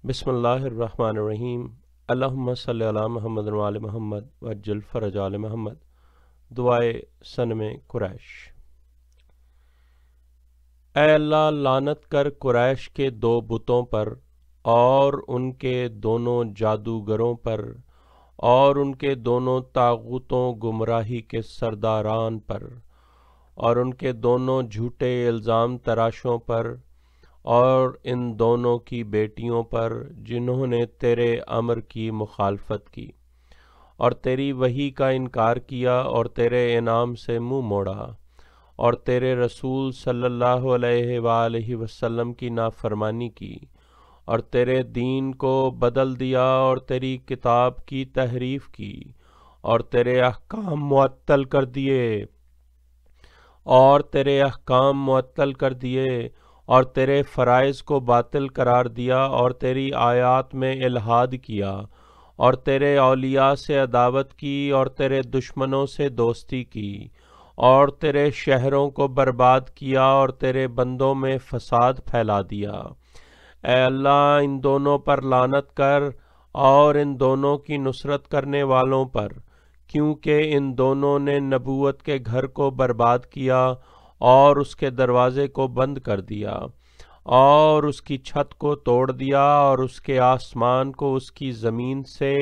بسم اللہ الرحمن الرحیم۔ اللہم صلی علی محمد وعلی محمد وعجل فرج آل محمد۔ دعائے صنم قریش۔ اے اللہ، لعنت کر قریش کے دو بتوں پر اور ان کے دونوں جادوگروں پر اور ان کے دونوں طاغوتوں گمراہی کے سرداران پر اور ان کے دونوں جھوٹے الزام تراشوں پر اور ان دونوں کی بیٹیوں پر جنہوں نے تیرے امر کی مخالفت کی اور تیری وحی کا انکار کیا اور تیرے انعام سے منہ موڑا اور تیرے رسول صلی اللہ علیہ وآلہ وسلم کی نافرمانی کی اور تیرے دین کو بدل دیا اور تیری کتاب کی تحریف کی اور تیرے احکام معطل کر دیے اور تیرے فرائض کو باطل قرار دیا اور تیری آیات میں الحاد کیا اور تیرے اولیاء سے عداوت کی اور تیرے دشمنوں سے دوستی کی اور تیرے شہروں کو برباد کیا اور تیرے بندوں میں فساد پھیلا دیا۔ اے اللہ، ان دونوں پر لعنت کر اور ان دونوں کی نصرت کرنے والوں پر، کیونکہ ان دونوں نے نبوت کے گھر کو برباد کیا اور اس کے دروازے کو بند کر دیا اور اس کی چھت کو توڑ دیا اور اس کے آسمان کو اس کی زمین سے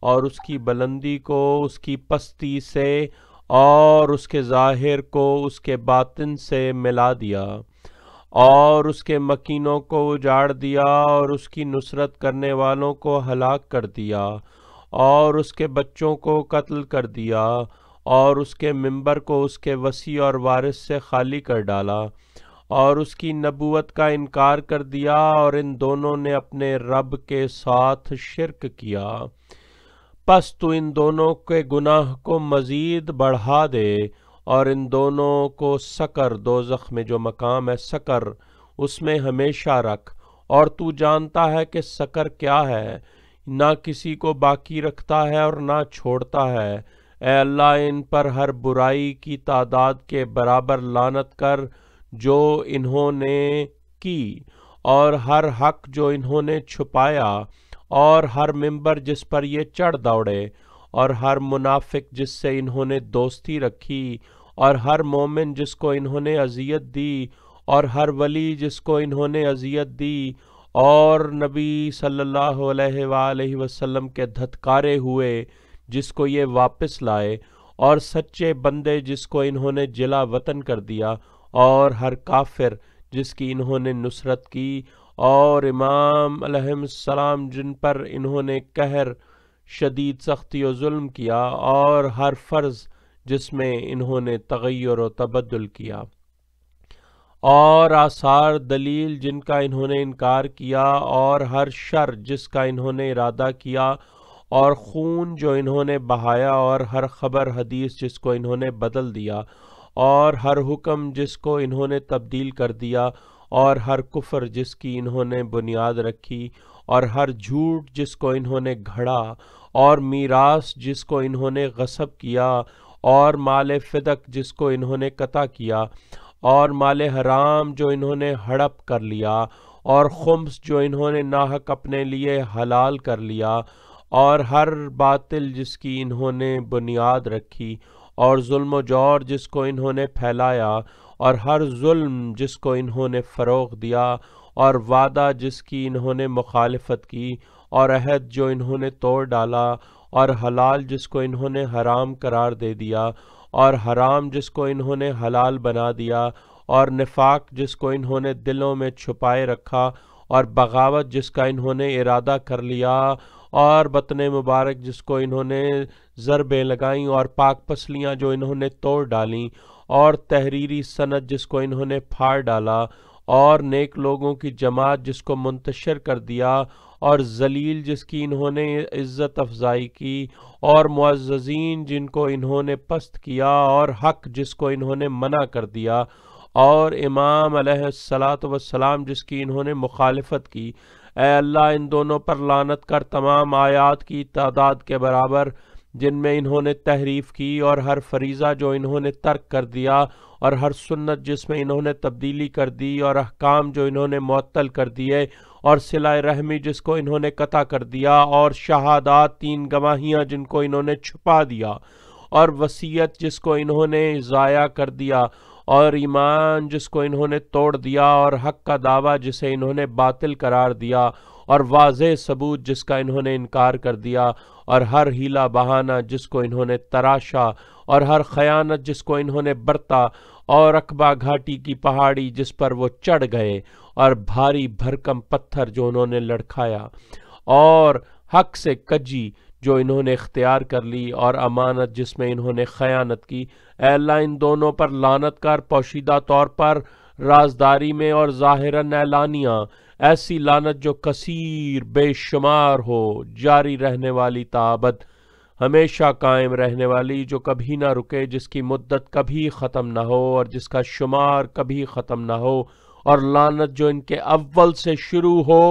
اور اس کی بلندی کو اس کی پستی سے اور اس کے ظاہر کو اس کے باطن سے ملا دیا اور اس کے مکینوں کو اجاڑ دیا اور اس کی نصرت کرنے والوں کو ہلاک کر دیا اور اس کے بچوں کو قتل کر دیا اور اس کے منبر کو اس کے وسیع اور وارث سے خالی کر ڈالا اور اس کی نبوت کا انکار کر دیا اور ان دونوں نے اپنے رب کے ساتھ شرک کیا۔ پس تو ان دونوں کے گناہ کو مزید بڑھا دے اور ان دونوں کو سقر، دوزخ میں جو مقام ہے سقر، اس میں ہمیشہ رکھ، اور تو جانتا ہے کہ سقر کیا ہے، نہ کسی کو باقی رکھتا ہے اور نہ چھوڑتا ہے۔ اے اللہ، ان پر ہر برائی کی تعداد کے برابر لعنت کر جو انہوں نے کی، اور ہر حق جو انہوں نے چھپایا، اور ہر منبر جس پر یہ چڑھ دوڑے، اور ہر منافق جس سے انہوں نے دوستی رکھی، اور ہر مومن جس کو انہوں نے اذیت دی، اور ہر ولی جس کو انہوں نے اذیت دی، اور نبی صلی اللہ علیہ وآلہ وسلم کے دھتکارے ہوئے جس کو یہ واپس لائے، اور سچے بندے جس کو انہوں نے جلا وطن کر دیا، اور ہر کافر جس کی انہوں نے نصرت کی، اور امام علیہ السلام جن پر انہوں نے قہر، شدید سختی و ظلم کیا، اور ہر فرض جس میں انہوں نے تغیر و تبدل کیا، اور آثار دلیل جن کا انہوں نے انکار کیا، اور ہر شر جس کا انہوں نے ارادہ کیا، اور خون جو انہوں نے بہایا، اور ہر خبر حدیث جس کو انہوں نے بدل دیا، اور ہر حکم جس کو انہوں نے تبدیل کر دیا، اور ہر کفر جس کی انہوں نے بنیاد رکھی، اور ہر جھوٹ جس کو انہوں نے گھڑا، اور میراث جس کو انہوں نے غصب کیا، اور مال فدق جس کو انہوں نے قطع کیا، اور مال حرام جو انہوں نے ہڑپ کر لیا، اور خمس جو انہوں نے ناحق اپنے لیے حلال کر لیا، اور ہر باطل جس کی انہوں نے بنیاد رکھی، اور ظلم و جور جس کو انہوں نے پھیلایا، اور ہر ظلم جس کو انہوں نے فروغ دیا، اور وعدہ جس کی انہوں نے مخالفت کی، اور عہد جو انہوں نے توڑ ڈالا، اور حلال جس کو انہوں نے حرام قرار دے دیا، اور حرام جس کو انہوں نے حلال بنا دیا، اور نفاق جس کو انہوں نے دلوں میں چھپائے رکھا، اور بغاوت جس کا انہوں نے ارادہ کر لیا، اور بطن مبارک جس کو انہوں نے ضربیں لگائیں، اور پاک پسلیاں جو انہوں نے توڑ ڈالیں، اور تحریری سند جس کو انہوں نے پھاڑ ڈالا، اور نیک لوگوں کی جماعت جس کو منتشر کر دیا، اور ذلیل جس کی انہوں نے عزت افزائی کی، اور معززین جن کو انہوں نے پست کیا، اور حق جس کو انہوں نے منع کر دیا، اور امام علیہ السلام جس کی انہوں نے مخالفت کی۔ اے اللہ، ان دونوں پر لعنت کر تمام آیات کی تعداد کے برابر جن میں انہوں نے تحریف کی، اور ہر فریضہ جو انہوں نے ترک کر دیا، اور ہر سنت جس میں انہوں نے تبدیلی کر دی، اور احکام جو انہوں نے معطل کر دیے، اور صلہ رحمی جس کو انہوں نے قطع کر دیا، اور شہادات 3 گواہیاں جن کو انہوں نے چھپا دیا، اور وصیت جس کو انہوں نے ضائع کر دیا، اور ایمان جس کو انہوں نے توڑ دیا، اور حق کا دعویٰ جسے انہوں نے باطل قرار دیا، اور واضح ثبوت جس کا انہوں نے انکار کر دیا، اور ہر ہیلا بہانہ جس کو انہوں نے تراشا، اور ہر خیانت جس کو انہوں نے برتا، اور عقبہ گھاٹی کی پہاڑی جس پر وہ چڑھ گئے، اور بھاری بھرکم پتھر جو انہوں نے لڑکھایا، اور حق سے کجی جو انہوں نے اختیار کر لی، اور امانت جس میں انہوں نے خیانت کی۔ اے اللہ ان دونوں پر لعنت کر، پوشیدہ طور پر، رازداری میں اور ظاہراً اعلانیہ، ایسی لعنت جو کثیر بے شمار ہو، جاری رہنے والی تابد، ہمیشہ قائم رہنے والی، جو کبھی نہ رکے، جس کی مدت کبھی ختم نہ ہو اور جس کا شمار کبھی ختم نہ ہو، اور لعنت جو ان کے اول سے شروع ہو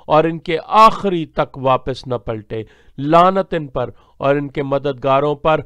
اور ان کے آخری تک واپس نہ پلٹے۔ لعنت ان پر اور ان کے مددگاروں پر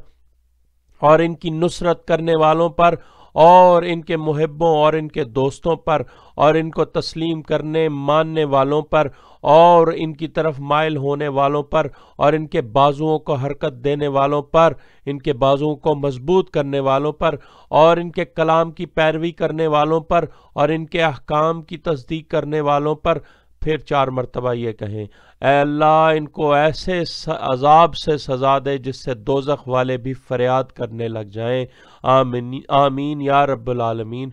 اور ان کی نصرت کرنے والوں پر اور ان کے محبوں اور ان کے دوستوں پر اور ان کو تسلیم کرنے ماننے والوں پر اور ان کی طرف مائل ہونے والوں پر اور ان کے بازوؤں کو حرکت دینے والوں پر، ان کے بازوؤں کو مضبوط کرنے والوں پر اور ان کے کلام کی پیروی کرنے والوں پر اور ان کے احکام کی تصدیق کرنے والوں پر۔ پھر 4 مرتبہ یہ کہیں، اے اللہ ان کو ایسے عذاب سے سزا دے جس سے دوزخ والے بھی فریاد کرنے لگ جائیں، آمین آمین یا رب العالمین۔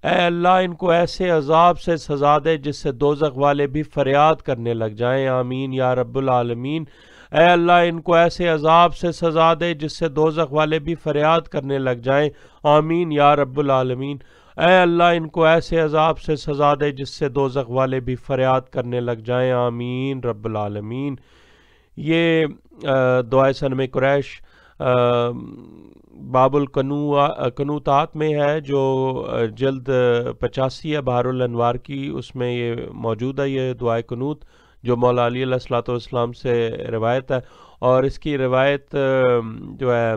اے اللہ ان کو ایسے عذاب سے سزا دے جس سے دوزخ والے بھی فریاد کرنے لگ جائیں، آمین یا رب العالمین۔ اے اللہ ان کو ایسے عذاب سے سزا دے جس سے دوزخ والے بھی فریاد کرنے لگ جائیں، آمین یا رب العالمین۔ اے اللہ ان کو ایسے عذاب سے سزا دے جس سے دوزخ والے بھی فریاد کرنے لگ جائیں، آمین رب العالمین۔ یہ دعائے صنم قریش باب القنوطات میں ہے، جو جلد 85 ہے بحر الانوار کی، اس میں یہ موجود ہے، یہ دعائے قنوت جو مولا علی علیہ الصلوۃ والسلام سے روایت ہے، اور اس کی روایت جو ہے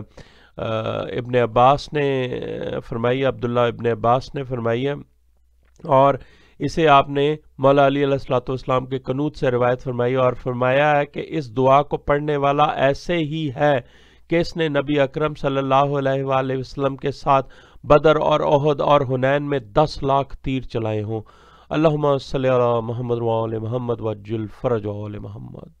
ابن عباس نے فرمائی، عبداللہ ابن عباس نے فرمائی ہے، اور اسے آپ نے مولا علی علیہ الصلوۃ والسلام کے قنوت سے روایت فرمائی، اور فرمایا ہے کہ اس دعا کو پڑھنے والا ایسے ہی ہے کہ اس نے نبی اکرم صلی اللہ علیہ وآلہ وسلم کے ساتھ بدر اور احد اور حنین میں 10 لاکھ تیر چلائے ہوں۔ اللہم صلی علی محمد وآل محمد وعجل فرج آل محمد۔